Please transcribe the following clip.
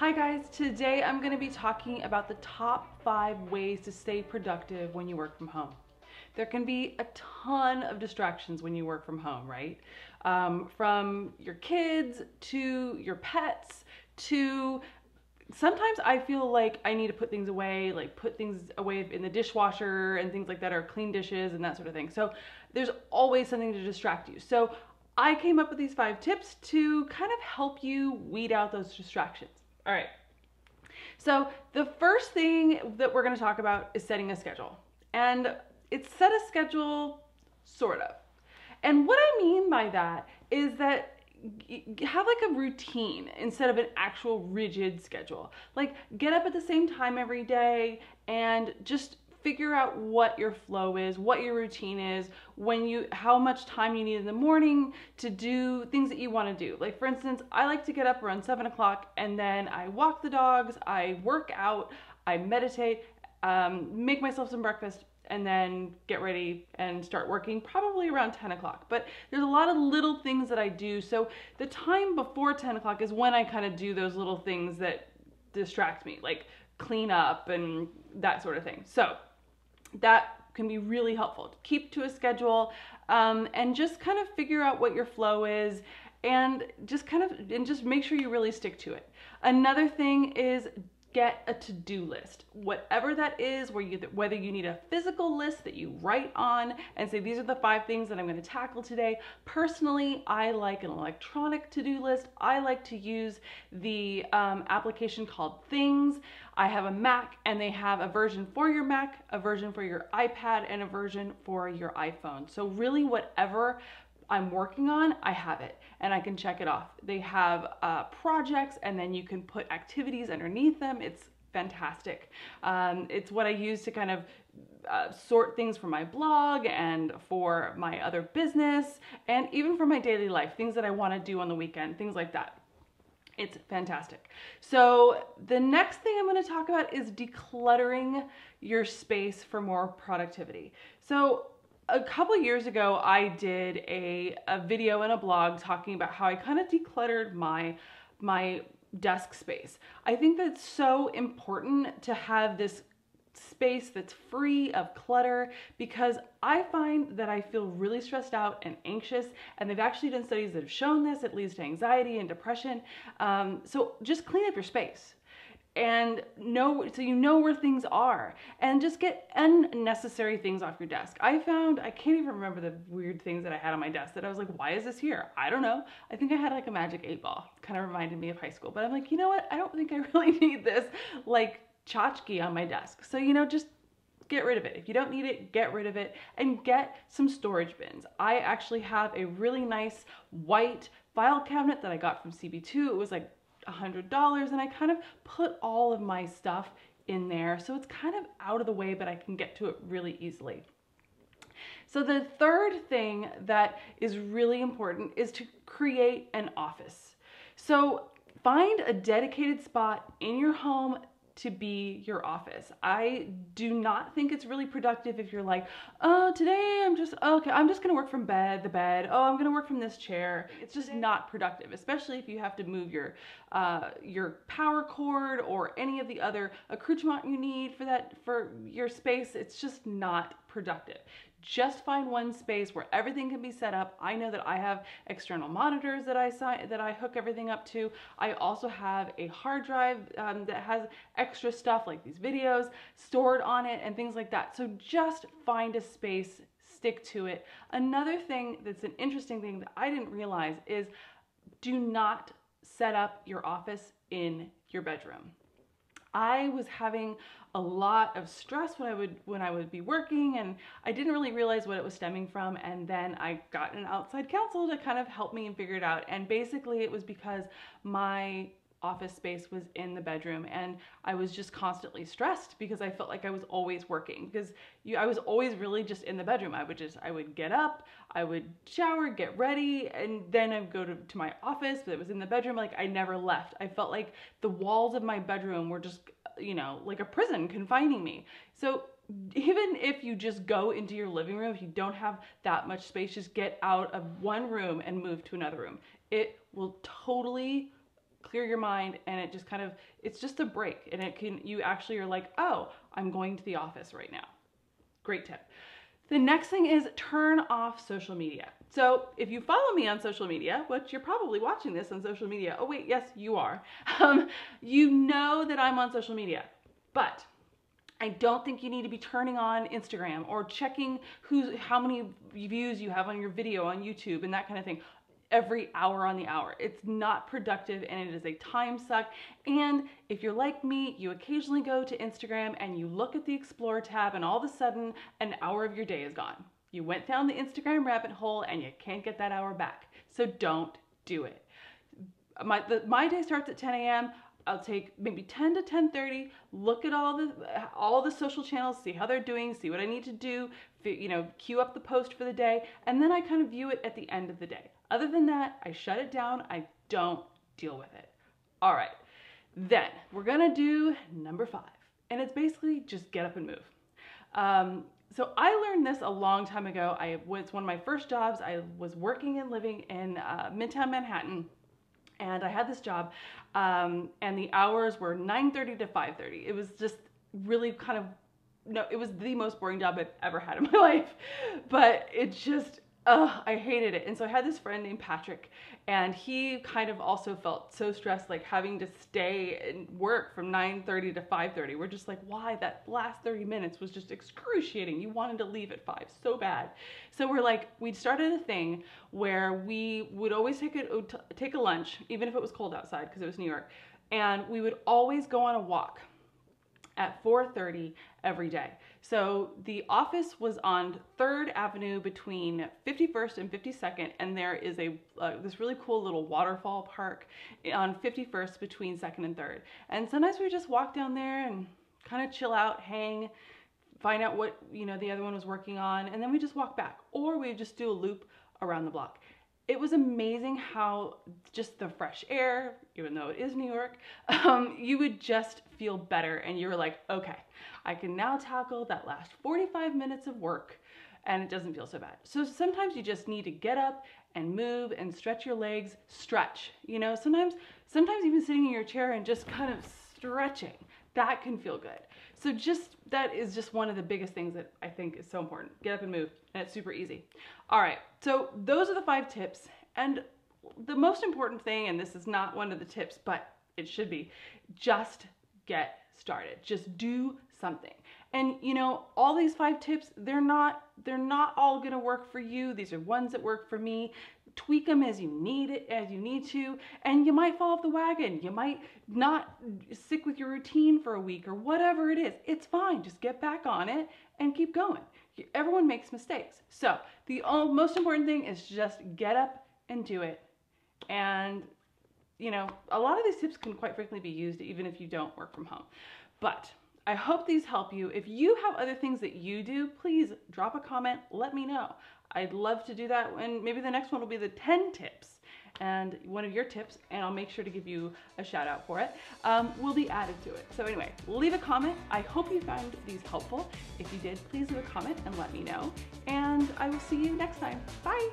Hi guys, today I'm going to be talking about the top 5 ways to stay productive when you work from home. There can be a ton of distractions when you work from home, right? From your kids to your pets to sometimes I feel like I need to put things away, like put things away in the dishwasher and things like that, or clean dishes and that sort of thing. So there's always something to distract you. So I came up with these 5 tips to kind of help you weed out those distractions. All right. So the first thing that we're going to talk about is setting a schedule. And it's set a schedule, sort of. And what I mean by that is that have like a routine instead of an actual rigid schedule. Like get up at the same time every day and just figure out what your flow is, what your routine is, how much time you need in the morning to do things that you want to do. Like for instance, I like to get up around 7 o'clock and then I walk the dogs, I work out, I meditate, make myself some breakfast, and then get ready and start working probably around 10 o'clock. But there's a lot of little things that I do. So the time before 10 o'clock is when I kind of do those little things that distract me, like clean up and that sort of thing. So that can be really helpful. Keep to a schedule and just kind of figure out what your flow is and just make sure you really stick to it. Another thing is get a to-do list, whatever that is, whether you need a physical list that you write on and say, these are the 5 things that I'm going to tackle today. Personally, I like an electronic to-do list. I like to use the application called Things. I have a Mac and they have a version for your Mac, a version for your iPad, and a version for your iPhone. So really whatever I'm working on, I have it and I can check it off. They have projects and then you can put activities underneath them. It's fantastic. It's what I use to kind of sort things for my blog and for my other business and even for my daily life, things that I want to do on the weekend, things like that. It's fantastic. So the next thing I'm going to talk about is decluttering your space for more productivity. So a couple of years ago, I did a video and a blog talking about how I kind of decluttered my desk space. I think that's so important to have this space that's free of clutter because I find that I feel really stressed out and anxious, and they've actually done studies that have shown this. It leads to anxiety and depression. So just clean up your space and so you know where things are, and just get unnecessary things off your desk. I can't even remember the weird things that I had on my desk that I was like, why is this here? I don't know. I think I had like a magic 8-ball. Kind of reminded me of high school, but I'm like, you know what? I don't think I really need this like tchotchke on my desk. So, just get rid of it. If you don't need it, get rid of it and get some storage bins. I actually have a really nice white file cabinet that I got from CB2. It was like $100 and I kind of put all of my stuff in there. So it's kind of out of the way, but I can get to it really easily. So the third thing that is really important is to create an office. So find a dedicated spot in your home to be your office. I do not think it's really productive if you're like, oh, today I'm just gonna work from the bed. Oh, I'm gonna work from this chair. It's just not productive, especially if you have to move your power cord or any of the other accoutrement you need for your space. It's just not productive. Just find one space where everything can be set up. I know that I have external monitors that I hook everything up to. I also have a hard drive that has extra stuff like these videos stored on it and things like that. So just find a space, stick to it. Another thing that's an interesting thing that I didn't realize is do not set up your office in your bedroom. I was having a lot of stress when I would be working, and I didn't really realize what it was stemming from, and then I got an outside counsel to kind of help me and figure it out. And basically it was because my office space was in the bedroom and I was just constantly stressed because I felt like I was always working because I was always really just in the bedroom. I would get up, I would shower, get ready, and then I would go to my office, but it was in the bedroom. Like I never left. I felt like the walls of my bedroom were just, like a prison confining me. So even if you just go into your living room, if you don't have that much space, just get out of one room and move to another room. It will totally clear your mind, and it just kind of, it's just a break, and you actually are like, oh, I'm going to the office right now. Great tip. The next thing is turn off social media. So if you follow me on social media, which you're probably watching this on social media, oh wait, yes, you are, you know that I'm on social media, but I don't think you need to be turning on Instagram or checking how many views you have on your video on YouTube and that kind of thing every hour on the hour. It's not productive, and it is a time suck. And if you're like me, you occasionally go to Instagram and you look at the Explore tab, and all of a sudden an hour of your day is gone. You went down the Instagram rabbit hole and you can't get that hour back. So don't do it. My day starts at 10 a.m. I'll take maybe 10 to 10:30, look at all the social channels, see how they're doing, see what I need to do, queue up the post for the day, and then I kind of view it at the end of the day. Other than that, I shut it down. I don't deal with it. All right, then we're gonna do number 5, and it's basically just get up and move. So I learned this a long time ago. It's one of my first jobs. I was working and living in Midtown Manhattan. And I had this job, and the hours were 9:30 to 5:30. It was just really it was the most boring job I've ever had in my life. But it just, I hated it. And so I had this friend named Patrick, and he kind of also felt so stressed, like having to stay and work from 9:30 to 5:30. We're just like, why? That last 30 minutes was just excruciating. You wanted to leave at 5 so bad. So we started a thing where we would always take a lunch, even if it was cold outside because it was New York, and we would always go on a walk at 4:30 every day. So the office was on 3rd Avenue between 51st and 52nd, and there is this really cool little waterfall park on 51st between 2nd and 3rd. And sometimes we would just walk down there and kind of chill out, hang, find out what the other one was working on, and then we just walk back, or we just do a loop around the block. It was amazing how just the fresh air, even though it is New York, you would just feel better, and you were like, okay, I can now tackle that last 45 minutes of work, and it doesn't feel so bad. So sometimes you just need to get up and move and stretch your legs, stretch. Sometimes even sitting in your chair and just kind of stretching, that can feel good. So that is just one of the biggest things that I think is so important. Get up and move, and it's super easy. All right, so those are the 5 tips. And the most important thing, and this is not one of the tips, but it should be, just get started. Just do something. And all these 5 tips, they're not all gonna work for you. These are ones that work for me. Tweak them as you need to, and you might fall off the wagon. You might not stick with your routine for a week or whatever it is. It's fine. Just get back on it and keep going. Everyone makes mistakes. So the most important thing is just get up and do it. And a lot of these tips can quite frankly be used even if you don't work from home. But I hope these help you. If you have other things that you do, please drop a comment, let me know. I'd love to do that, and maybe the next one will be the 10 tips, and one of your tips, and I'll make sure to give you a shout out for it, will be added to it. So anyway, leave a comment. I hope you found these helpful. If you did, please leave a comment and let me know, and I will see you next time. Bye.